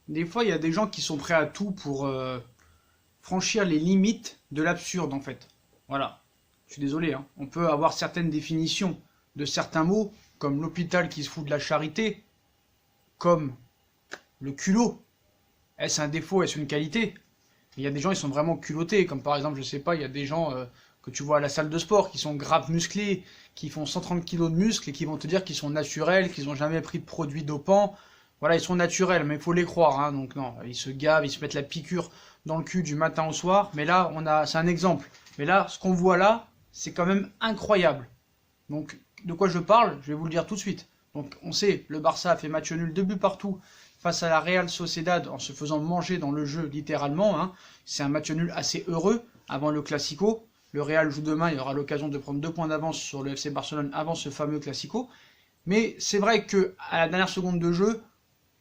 des fois, il y a des gens qui sont prêts à tout pour franchir les limites de l'absurde, en fait. Voilà. Je suis désolé, hein. On peut avoir certaines définitions de certains mots, comme l'hôpital qui se fout de la charité, comme le culot. Est-ce un défaut, est-ce une qualité? Il y a des gens, ils sont vraiment culottés, comme par exemple, je sais pas, il y a des gens que tu vois à la salle de sport qui sont graves musclés, qui font 130 kilos de muscles et qui vont te dire qu'ils sont naturels, qu'ils n'ont jamais pris de produits dopants. Voilà, ils sont naturels, mais il faut les croire, hein. Donc non, ils se gavent, ils se mettent la piqûre dans le cul du matin au soir. Mais là, c'est un exemple. Mais là, ce qu'on voit là, c'est quand même incroyable. Donc, de quoi je parle? Je vais vous le dire tout de suite. Donc, on sait, le Barça a fait match nul, 2 buts partout face à la Real Sociedad en se faisant manger dans le jeu littéralement, hein. C'est un match nul assez heureux avant le Classico. Le Real joue demain, il aura l'occasion de prendre 2 points d'avance sur le FC Barcelone avant ce fameux Classico. Mais c'est vrai que à la dernière seconde de jeu,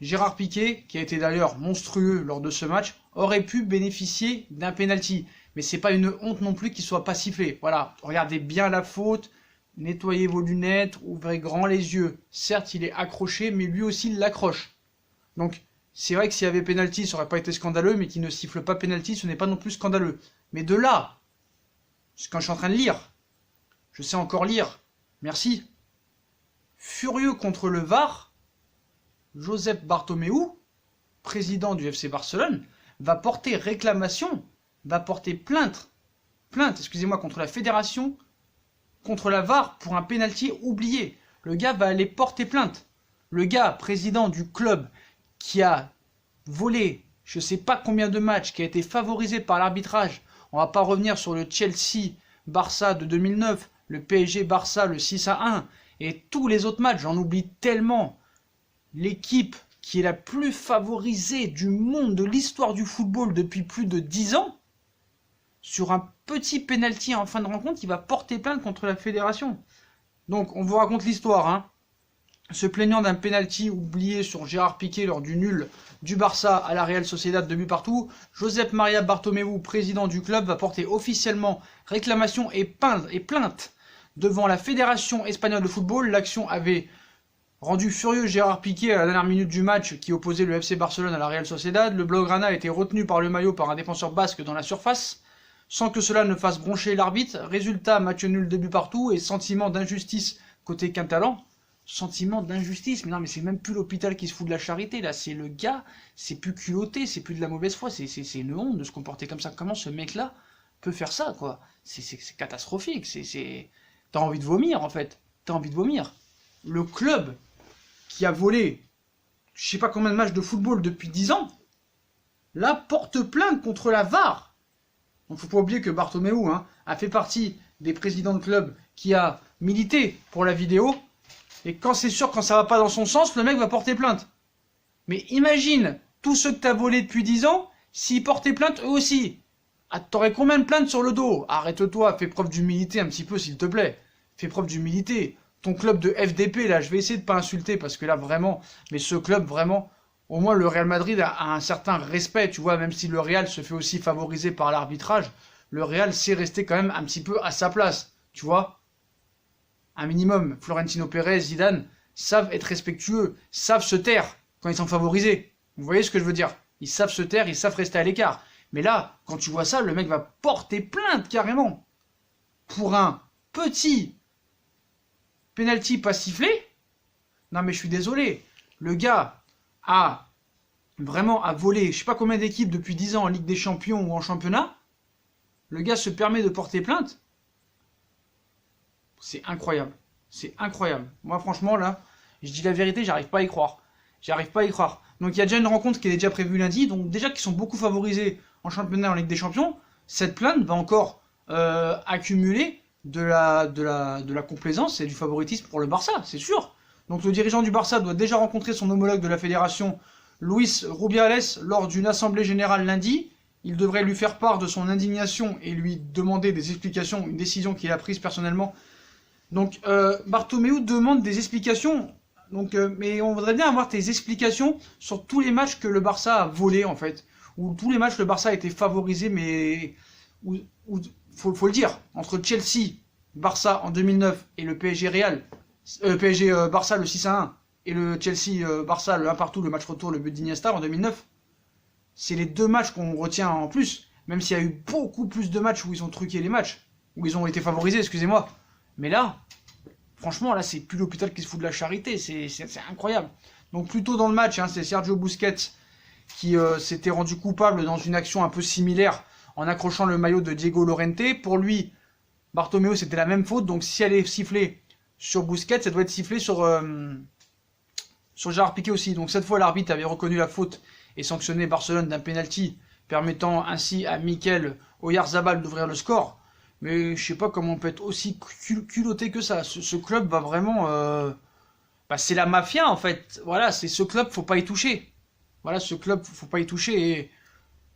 Gérard Piqué, qui a été d'ailleurs monstrueux lors de ce match, aurait pu bénéficier d'un penalty. Mais c'est pas une honte non plus qu'il soit pas sifflé. Voilà, regardez bien la faute, nettoyez vos lunettes, ouvrez grand les yeux. Certes, il est accroché, mais lui aussi il l'accroche. Donc, c'est vrai que s'il y avait penalty, ça aurait pas été scandaleux, mais qu'il ne siffle pas penalty, ce n'est pas non plus scandaleux. Mais de là, quand je suis en train de lire, je sais encore lire, merci, furieux contre le VAR, Josep Bartomeu, président du FC Barcelone, va porter réclamation, va porter plainte, excusez-moi, contre la fédération, contre la VAR pour un penalty oublié. Le gars va aller porter plainte. Le gars, président du club, qui a volé je sais pas combien de matchs, qui a été favorisé par l'arbitrage. On va pas revenir sur le Chelsea-Barça de 2009, le PSG-Barça, le 6-1, et tous les autres matchs, j'en oublie tellement. L'équipe qui est la plus favorisée du monde, de l'histoire du football depuis plus de 10 ans, sur un petit penalty en fin de rencontre, il va porter plainte contre la fédération. Donc, on vous raconte l'histoire, hein. Se plaignant d'un penalty oublié sur Gérard Piqué lors du nul du Barça à la Real Sociedad, 2 buts partout, Josep Maria Bartomeu, président du club, va porter officiellement réclamation et plainte devant la Fédération espagnole de football. L'action avait rendu furieux Gérard Piqué à la dernière minute du match qui opposait le FC Barcelone à la Real Sociedad. Le Blaugrana a été retenu par le maillot par un défenseur basque dans la surface, sans que cela ne fasse broncher l'arbitre. Résultat, match nul, 2 buts partout et sentiment d'injustice côté Catalan. Sentiment d'injustice, mais non, mais c'est même plus l'hôpital qui se fout de la charité, là, c'est le gars, c'est plus culotté, c'est plus de la mauvaise foi, c'est une honte de se comporter comme ça. Comment ce mec-là peut faire ça, quoi? C'est catastrophique, T'as envie de vomir, en fait, t'as envie de vomir. Le club qui a volé, je sais pas combien de matchs de football depuis 10 ans, là, porte plainte contre la VAR. Donc faut pas oublier que Bartomeu, hein, a fait partie des présidents de club qui a milité pour la vidéo. Et quand c'est sûr, quand ça va pas dans son sens, le mec va porter plainte. Mais imagine, tous ceux que t'as volés depuis 10 ans, s'ils portaient plainte eux aussi. Ah, t'aurais combien de plaintes sur le dos? Arrête-toi, fais preuve d'humilité un petit peu, s'il te plaît. Fais preuve d'humilité. Ton club de FDP, là, je vais essayer de pas insulter, parce que là, vraiment, mais ce club, vraiment, au moins le Real Madrid a un certain respect, tu vois, même si le Real se fait aussi favoriser par l'arbitrage, le Real sait rester quand même un petit peu à sa place, tu vois. Un minimum, Florentino Pérez, Zidane, savent être respectueux, savent se taire quand ils sont favorisés. Vous voyez ce que je veux dire? Ils savent se taire, ils savent rester à l'écart. Mais là, quand tu vois ça, le mec va porter plainte carrément pour un petit penalty pas sifflé. Non mais je suis désolé. Le gars a vraiment volé, je sais pas combien d'équipes depuis 10 ans en Ligue des Champions ou en championnat. Le gars se permet de porter plainte. C'est incroyable. C'est incroyable. Moi, franchement, là, je dis la vérité, j'arrive pas à y croire. J'arrive pas à y croire. Donc, il y a déjà une rencontre qui est déjà prévue lundi. Donc, déjà qu'ils sont beaucoup favorisés en championnat, en Ligue des Champions, cette plainte va encore accumuler de la complaisance et du favoritisme pour le Barça, c'est sûr. Donc, le dirigeant du Barça doit déjà rencontrer son homologue de la fédération, Luis Rubiales, lors d'une assemblée générale lundi. Il devrait lui faire part de son indignation et lui demander des explications, une décision qu'il a prise personnellement. Donc, Bartomeu demande des explications. Donc, mais on voudrait bien avoir tes explications sur tous les matchs que le Barça a volés, en fait. Ou tous les matchs le Barça a été favorisé, mais faut le dire, entre Chelsea, Barça en 2009 et le PSG Real, PSG Barça le 6-1 et le Chelsea Barça le 1 partout, le match retour, le but d'Iniesta en 2009. c'est les 2 matchs qu'on retient en plus, même s'il y a eu beaucoup plus de matchs où ils ont truqué les matchs, où ils ont été favorisés, excusez-moi. Mais là, franchement, là, c'est plus l'hôpital qui se fout de la charité, c'est incroyable. Donc plus tôt dans le match, hein, c'est Sergio Busquets qui s'était rendu coupable dans une action un peu similaire en accrochant le maillot de Diego Llorente. Pour lui, Bartomeu, c'était la même faute, donc si elle est sifflée sur Busquets, ça doit être sifflé sur Gérard Piqué aussi. Donc cette fois, l'arbitre avait reconnu la faute et sanctionné Barcelone d'un penalty, permettant ainsi à Mikel Oyarzabal d'ouvrir le score. Mais je sais pas comment on peut être aussi culotté que ça. Ce club va vraiment... c'est la mafia en fait. Voilà, c'est ce club, faut pas y toucher. Voilà, ce club, faut pas y toucher. Et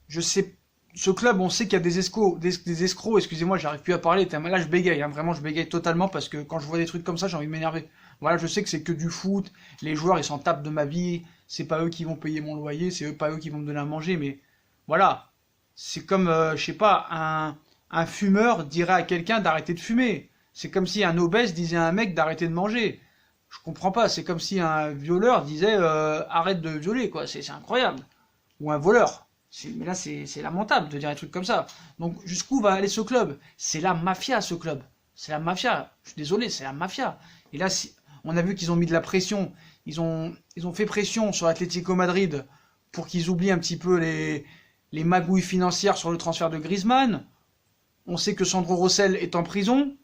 je sais, ce club, on sait qu'il y a des escrocs. Excusez-moi, j'arrive plus à parler. Là, je bégaye. Hein, vraiment, je bégaye totalement parce que quand je vois des trucs comme ça, j'ai envie de m'énerver. Voilà, je sais que c'est que du foot. Les joueurs, ils s'en tapent de ma vie. C'est pas eux qui vont payer mon loyer. C'est pas eux qui vont me donner à manger. Mais voilà, c'est comme, je sais pas, un fumeur dirait à quelqu'un d'arrêter de fumer. C'est comme si un obèse disait à un mec d'arrêter de manger. Je comprends pas, c'est comme si un violeur disait arrête de violer, quoi, c'est incroyable. Ou un voleur. Mais là, c'est lamentable de dire des trucs comme ça. Donc, jusqu'où va aller ce club? C'est la mafia, ce club. C'est la mafia. Je suis désolé, c'est la mafia. Et là, on a vu qu'ils ont mis de la pression. Ils ont fait pression sur l'Atlético Madrid pour qu'ils oublient un petit peu les magouilles financières sur le transfert de Griezmann. On sait que Sandro Rosell est en prison.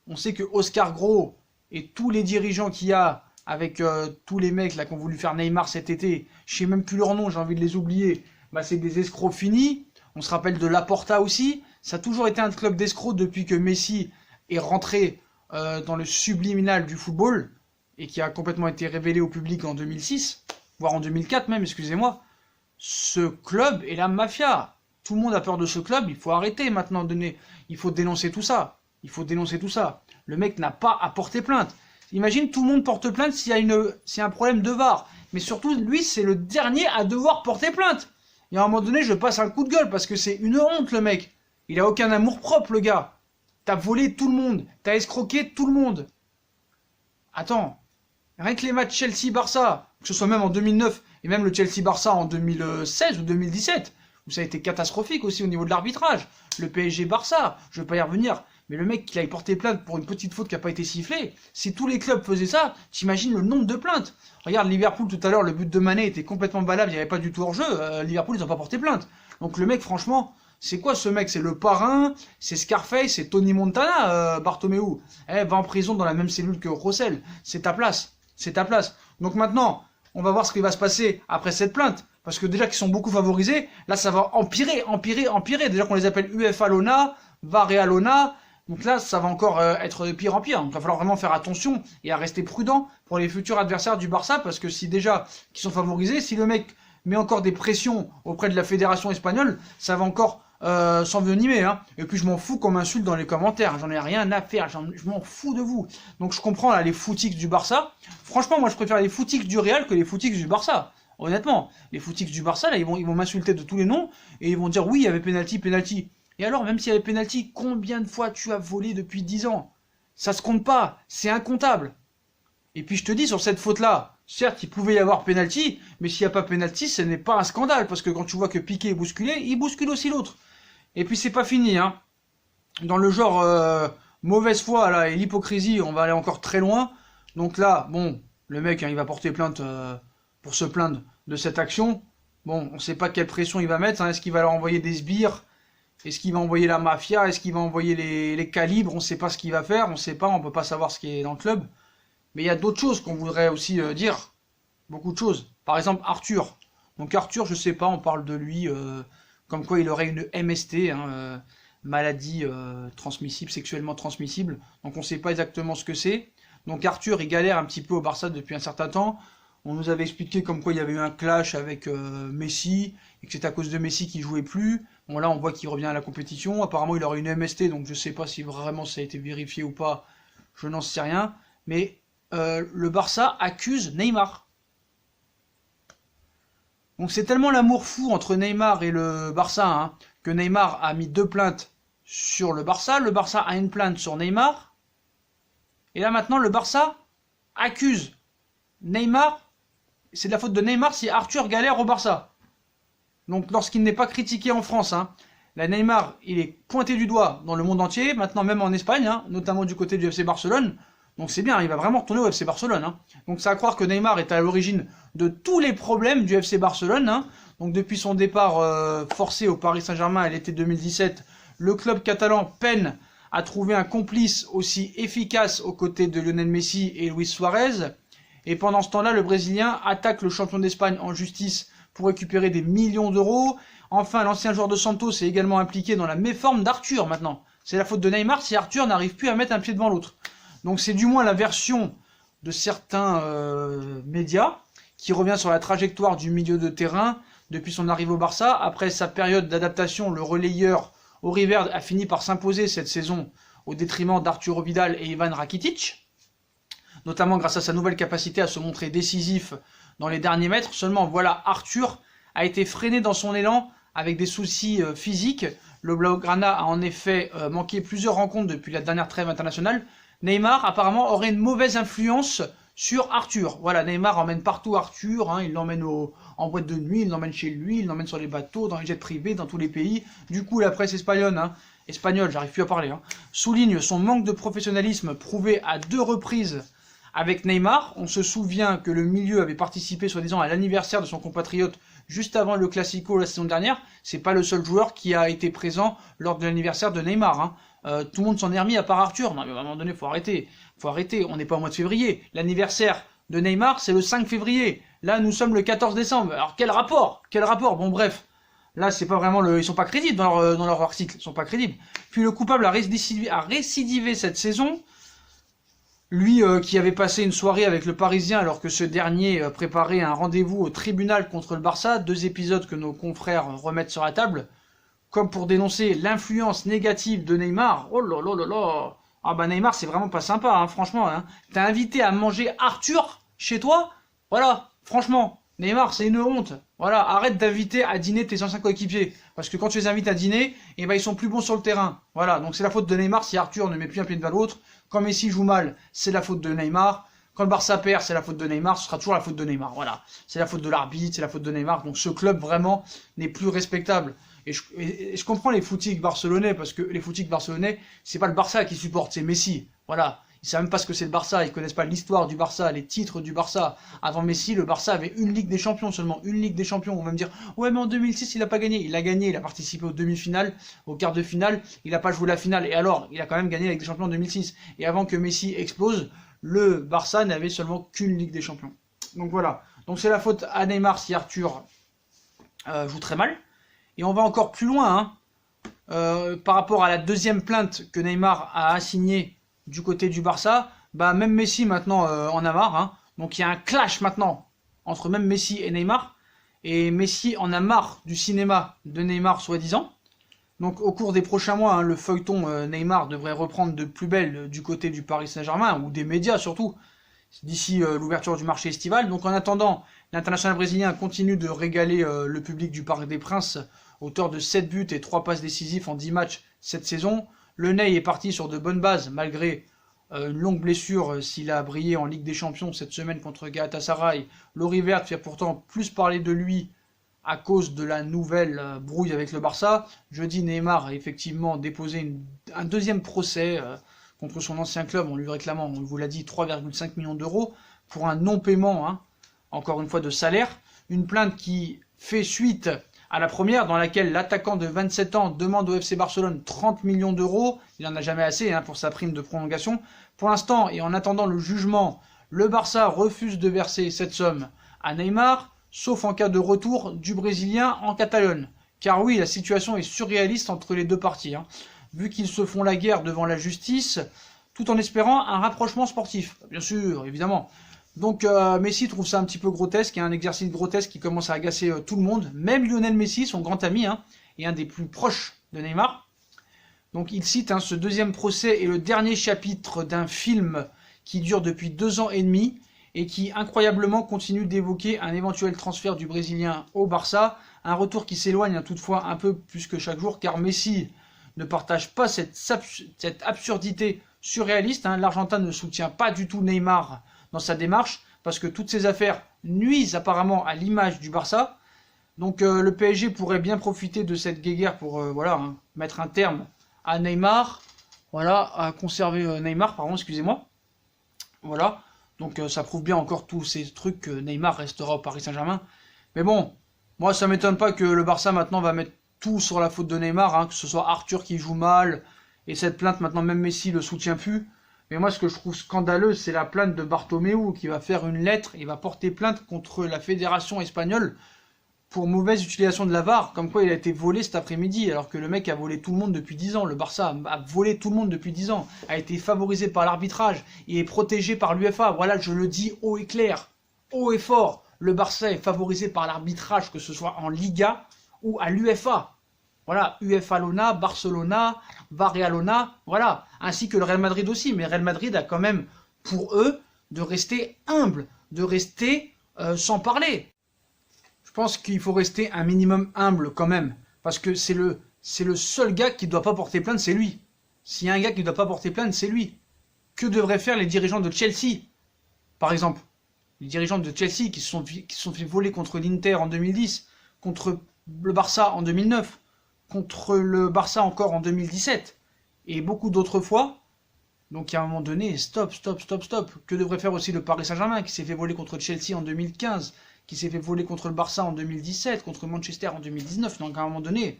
On sait que Oscar Gros et tous les dirigeants qu'il y a avec tous les mecs là qui ont voulu faire Neymar cet été, je sais même plus leur nom, j'ai envie de les oublier, c'est des escrocs finis. On se rappelle de Laporta aussi. Ça a toujours été un club d'escrocs depuis que Messi est rentré dans le subliminal du football et qui a complètement été révélé au public en 2006, voire en 2004 même, excusez-moi. Ce club est la mafia. Tout le monde a peur de ce club, il faut arrêter maintenant, il faut dénoncer tout ça. Il faut dénoncer tout ça. Le mec n'a pas à porter plainte. Imagine, tout le monde porte plainte s'il y a un problème de VAR. Mais surtout, lui, c'est le dernier à devoir porter plainte. Et à un moment donné, je passe un coup de gueule parce que c'est une honte, le mec. Il a aucun amour propre, le gars. T'as volé tout le monde. T'as escroqué tout le monde. Attends. Rien que les matchs Chelsea-Barça, que ce soit même en 2009 et même le Chelsea-Barça en 2016 ou 2017, où ça a été catastrophique aussi au niveau de l'arbitrage. Le PSG-Barça, je vais pas y revenir. Mais le mec qui aille porter plainte pour une petite faute qui n'a pas été sifflée, si tous les clubs faisaient ça, t'imagines le nombre de plaintes. Regarde Liverpool tout à l'heure, le but de Mané était complètement valable, il n'y avait pas du tout hors-jeu. Liverpool, ils n'ont pas porté plainte. Donc le mec, franchement, c'est quoi ce mec? C'est le parrain, c'est Scarface, c'est Tony Montana, Bartomeu. Va en prison dans la même cellule que Rossell. C'est ta place. C'est ta place. Donc maintenant, on va voir ce qui va se passer après cette plainte. Parce que déjà qu'ils sont beaucoup favorisés, là ça va empirer. Déjà qu'on les appelle UEFA Lona, VAR Lona. Donc là, ça va encore être de pire en pire. Donc il va falloir vraiment faire attention et à rester prudent pour les futurs adversaires du Barça, parce que si déjà qu'ils sont favorisés, si le mec met encore des pressions auprès de la fédération espagnole, ça va encore s'envenimer. Hein. Et puis je m'en fous qu'on m'insulte dans les commentaires, j'en ai rien à faire, je m'en fous de vous. Donc je comprends là les footix du Barça. Franchement, moi je préfère les footix du Real que les footix du Barça. Honnêtement, les footix du Barça, là, ils vont m'insulter de tous les noms et ils vont dire oui, il y avait penalty. Et alors, même s'il y avait penalty, combien de fois tu as volé depuis 10 ans? Ça se compte pas, c'est incontable. Et puis je te dis, sur cette faute-là, certes, il pouvait y avoir penalty, mais s'il n'y a pas penalty, ce n'est pas un scandale, parce que quand tu vois que Piqué est bousculé, il bouscule aussi l'autre. Et puis c'est pas fini, hein. Dans le genre mauvaise foi là, et l'hypocrisie, on va aller encore très loin. Donc là, bon, le mec, hein, il va porter plainte pour se plaindre de cette action. Bon, on sait pas quelle pression il va mettre, hein. Est-ce qu'il va leur envoyer des sbires? Est-ce qu'il va envoyer la mafia? Est-ce qu'il va envoyer les calibres? On ne sait pas ce qu'il va faire, on ne sait pas, on ne peut pas savoir ce qui est dans le club. Mais il y a d'autres choses qu'on voudrait aussi dire. Beaucoup de choses. Par exemple, Arthur. Donc Arthur, je sais pas, on parle de lui comme quoi il aurait une MST, hein, maladie transmissible, sexuellement transmissible. Donc on ne sait pas exactement ce que c'est. Donc Arthur, il galère un petit peu au Barça depuis un certain temps. On nous avait expliqué comme quoi il y avait eu un clash avec Messi, et que c'est à cause de Messi qu'il jouait plus. Bon là on voit qu'il revient à la compétition. Apparemment il aurait une MST, donc je sais pas si vraiment ça a été vérifié ou pas. Je n'en sais rien. Mais le Barça accuse Neymar. Donc c'est tellement l'amour fou entre Neymar et le Barça, hein, que Neymar a mis 2 plaintes sur le Barça a une plainte sur Neymar. Et là maintenant le Barça accuse Neymar. C'est de la faute de Neymar si Arthur galère au Barça. Donc lorsqu'il n'est pas critiqué en France, hein, la Neymar, il est pointé du doigt dans le monde entier, maintenant même en Espagne, hein, notamment du côté du FC Barcelone. Donc c'est bien, il va vraiment retourner au FC Barcelone. Hein. Donc c'est à croire que Neymar est à l'origine de tous les problèmes du FC Barcelone. Hein. Donc depuis son départ forcé au Paris Saint-Germain à l'été 2017, le club catalan peine à trouver un complice aussi efficace aux côtés de Lionel Messi et Luis Suarez. Et pendant ce temps-là, le Brésilien attaque le champion d'Espagne en justice pour récupérer des millions d'euros. Enfin, l'ancien joueur de Santos est également impliqué dans la méforme d'Arthur maintenant. C'est la faute de Neymar si Arthur n'arrive plus à mettre un pied devant l'autre. Donc c'est du moins la version de certains médias qui revient sur la trajectoire du milieu de terrain depuis son arrivée au Barça. Après sa période d'adaptation, le relayeur Aurier a fini par s'imposer cette saison au détriment d'Arturo Vidal et Ivan Rakitic, notamment grâce à sa nouvelle capacité à se montrer décisif dans les derniers mètres. Seulement voilà, Arthur a été freiné dans son élan avec des soucis physiques. Le Blaugrana a en effet manqué plusieurs rencontres depuis la dernière trêve internationale. Neymar apparemment aurait une mauvaise influence sur Arthur. Voilà, Neymar emmène partout Arthur, hein, il l'emmène en boîte de nuit, il l'emmène chez lui, il l'emmène sur les bateaux, dans les jets privés, dans tous les pays. Du coup, la presse espagnole, j'arrive plus à parler, souligne son manque de professionnalisme prouvé à 2 reprises avec Neymar. On se souvient que le milieu avait participé soi-disant à l'anniversaire de son compatriote juste avant le Classico la saison dernière. C'est pas le seul joueur qui a été présent lors de l'anniversaire de Neymar. Tout le monde s'en est remis à part Arthur. Non mais à un moment donné, faut arrêter. On n'est pas au mois de février. L'anniversaire de Neymar, c'est le 5 février. Là, nous sommes le 14 décembre. Alors quel rapport? Bon bref. Là, c'est pas vraiment ils sont pas crédibles dans leur article. Ils sont pas crédibles. Puis le coupable a récidivé cette saison. Lui qui avait passé une soirée avec le Parisien alors que ce dernier préparait un rendez-vous au tribunal contre le Barça, 2 épisodes que nos confrères remettent sur la table, comme pour dénoncer l'influence négative de Neymar. Oh là là là là. Ah bah Neymar c'est vraiment pas sympa, hein, franchement. Hein. T'as invité à manger Arthur chez toi? Voilà, franchement, Neymar c'est une honte. Voilà, arrête d'inviter à dîner tes anciens coéquipiers. Parce que quand tu les invites à dîner, eh ben, ils sont plus bons sur le terrain. Voilà, donc c'est la faute de Neymar si Arthur ne met plus un pied devant l'autre. Quand Messi joue mal, c'est la faute de Neymar. Quand le Barça perd, c'est la faute de Neymar. Ce sera toujours la faute de Neymar. Voilà, c'est la faute de l'arbitre, c'est la faute de Neymar. Donc ce club vraiment n'est plus respectable. Et je comprends les footix barcelonais, parce que les footix barcelonais, c'est pas le Barça qui supporte, c'est Messi. Voilà. Ils savent même pas ce que c'est le Barça, ils connaissent pas l'histoire du Barça, les titres du Barça. Avant Messi, le Barça avait une Ligue des Champions seulement, une Ligue des Champions. On va me dire, ouais mais en 2006 il a pas gagné. Il a gagné, il a participé aux demi-finales, aux quarts de finale, il a pas joué la finale. Et alors, il a quand même gagné la Ligue des Champions en 2006. Et avant que Messi explose, le Barça n'avait seulement qu'une Ligue des Champions. Donc voilà. Donc c'est la faute à Neymar si Arthur joue très mal. Et on va encore plus loin, par rapport à la deuxième plainte que Neymar a assignée du côté du Barça, bah même Messi maintenant en a marre. Donc il y a un clash maintenant entre même Messi et Neymar. Et Messi en a marre du cinéma de Neymar soi-disant. Donc au cours des prochains mois, le feuilleton Neymar devrait reprendre de plus belle du côté du Paris Saint-Germain, ou des médias surtout, d'ici l'ouverture du marché estival. Donc en attendant, l'international brésilien continue de régaler le public du Parc des Princes, auteur de 7 buts et 3 passes décisives en 10 matchs cette saison. Le Ney est parti sur de bonnes bases, malgré une longue blessure s'il a brillé en Ligue des Champions cette semaine contre Galatasaray. L'Aurier fait pourtant plus parler de lui à cause de la nouvelle brouille avec le Barça. Jeudi, Neymar a effectivement déposé un deuxième procès contre son ancien club en lui réclamant, on vous l'a dit, 3,5 millions d'euros pour un non-paiement, encore une fois, de salaire. Une plainte qui fait suite à la première, dans laquelle l'attaquant de 27 ans demande au FC Barcelone 30 millions d'euros. Il n'en a jamais assez pour sa prime de prolongation. Pour l'instant, et en attendant le jugement, le Barça refuse de verser cette somme à Neymar, sauf en cas de retour du Brésilien en Catalogne. Car oui, la situation est surréaliste entre les deux parties, vu qu'ils se font la guerre devant la justice, tout en espérant un rapprochement sportif. Bien sûr, évidemment. Donc Messi trouve ça un petit peu grotesque, un exercice grotesque qui commence à agacer tout le monde, même Lionel Messi, son grand ami, et un des plus proches de Neymar. Donc il cite ce deuxième procès est le dernier chapitre d'un film qui dure depuis 2 ans et demi et qui incroyablement continue d'évoquer un éventuel transfert du Brésilien au Barça, un retour qui s'éloigne toutefois un peu plus que chaque jour, car Messi ne partage pas cette absurdité surréaliste. L'Argentin ne soutient pas du tout Neymar dans sa démarche, parce que toutes ces affaires nuisent apparemment à l'image du Barça. Donc le PSG pourrait bien profiter de cette guéguerre pour voilà, hein, mettre un terme à Neymar, voilà, à conserver Neymar, pardon, excusez-moi. Voilà, donc ça prouve bien encore tous ces trucs que Neymar restera au Paris Saint-Germain. Mais bon, moi ça m'étonne pas que le Barça maintenant va mettre tout sur la faute de Neymar, hein, que ce soit Arthur qui joue mal, et cette plainte maintenant même Messi le soutient plus. Mais moi ce que je trouve scandaleux, c'est la plainte de Bartomeu qui va faire une lettre, il va porter plainte contre la fédération espagnole pour mauvaise utilisation de la VAR, comme quoi il a été volé cet après-midi, alors que le mec a volé tout le monde depuis 10 ans. Le Barça a volé tout le monde depuis 10 ans, a été favorisé par l'arbitrage, et est protégé par l'UEFA. Voilà, je le dis haut et clair, haut et fort. Le Barça est favorisé par l'arbitrage, que ce soit en Liga ou à l'UEFA. Voilà, UEFA Lona, Barcelona, Varialona, voilà, ainsi que le Real Madrid aussi. Mais le Real Madrid a quand même, pour eux, de rester humble, de rester sans parler. Je pense qu'il faut rester un minimum humble quand même, parce que c'est le seul gars qui ne doit pas porter plainte, c'est lui. S'il y a un gars qui ne doit pas porter plainte, c'est lui. Que devraient faire les dirigeants de Chelsea, par exemple? Les dirigeants de Chelsea qui se sont fait voler contre l'Inter en 2010, contre le Barça en 2009, contre le Barça encore en 2017, et beaucoup d'autres fois. Donc à un moment donné, stop, stop, stop, stop. Que devrait faire aussi le Paris Saint-Germain, qui s'est fait voler contre Chelsea en 2015, qui s'est fait voler contre le Barça en 2017, contre Manchester en 2019. Donc à un moment donné,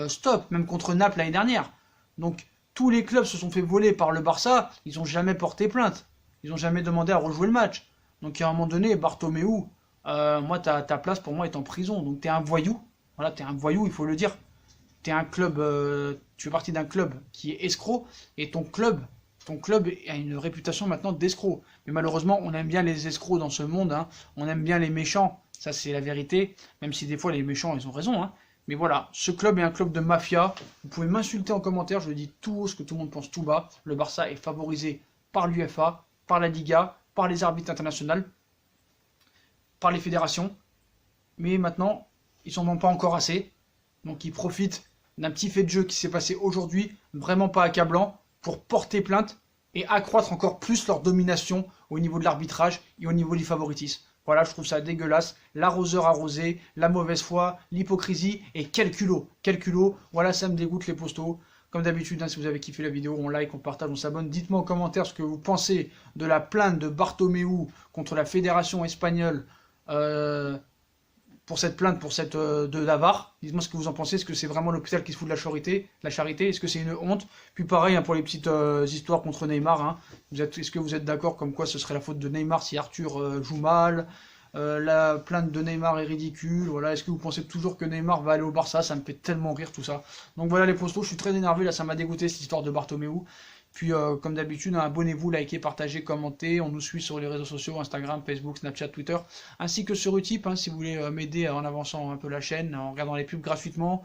stop, même contre Naples l'année dernière. Donc tous les clubs se sont fait voler par le Barça, ils n'ont jamais porté plainte. Ils n'ont jamais demandé à rejouer le match. Donc à un moment donné, Bartomeu, moi ta place pour moi est en prison. Donc t'es un voyou. Voilà, t'es un voyou, il faut le dire. T'es un club, tu fais partie d'un club qui est escroc, et ton club a une réputation maintenant d'escroc. Mais malheureusement, on aime bien les escrocs dans ce monde, hein. On aime bien les méchants, ça c'est la vérité, même si des fois les méchants ils ont raison, hein. Mais voilà, ce club est un club de mafia. Vous pouvez m'insulter en commentaire, je le dis tout haut, ce que tout le monde pense tout bas. Le Barça est favorisé par l'UEFA, par la Liga, par les arbitres internationaux, par les fédérations. Mais maintenant, ils n'en ont pas encore assez. Donc ils profitent d'un petit fait de jeu qui s'est passé aujourd'hui, vraiment pas accablant, pour porter plainte et accroître encore plus leur domination au niveau de l'arbitrage et au niveau du favoritisme. Voilà, je trouve ça dégueulasse. L'arroseur arrosé, la mauvaise foi, l'hypocrisie et quel culot. Quel culot. Voilà, ça me dégoûte les postos. Comme d'habitude, hein, si vous avez kiffé la vidéo, on like, on partage, on s'abonne. Dites-moi en commentaire ce que vous pensez de la plainte de Bartomeu contre la fédération espagnole pour cette plainte, pour cette de la VAR. Dites-moi ce que vous en pensez. Est-ce que c'est vraiment l'hôpital qui se fout de la charité? Est-ce que c'est une honte? Puis pareil, hein, pour les petites histoires contre Neymar, hein, est-ce que vous êtes d'accord comme quoi ce serait la faute de Neymar si Arthur joue mal? La plainte de Neymar est ridicule. Voilà. Est-ce que vous pensez toujours que Neymar va aller au Barça? Ça me fait tellement rire tout ça. Donc voilà les postos, je suis très énervé là, ça m'a dégoûté cette histoire de Bartomeu. Puis comme d'habitude, hein, abonnez-vous, likez, partagez, commentez. On nous suit sur les réseaux sociaux, Instagram, Facebook, Snapchat, Twitter, ainsi que sur Utip, hein, si vous voulez m'aider en avançant un peu la chaîne, en regardant les pubs gratuitement,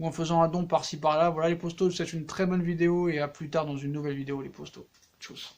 ou en faisant un don par-ci par-là. Voilà les postos, c'est une très bonne vidéo, et à plus tard dans une nouvelle vidéo les postos. Tchuss.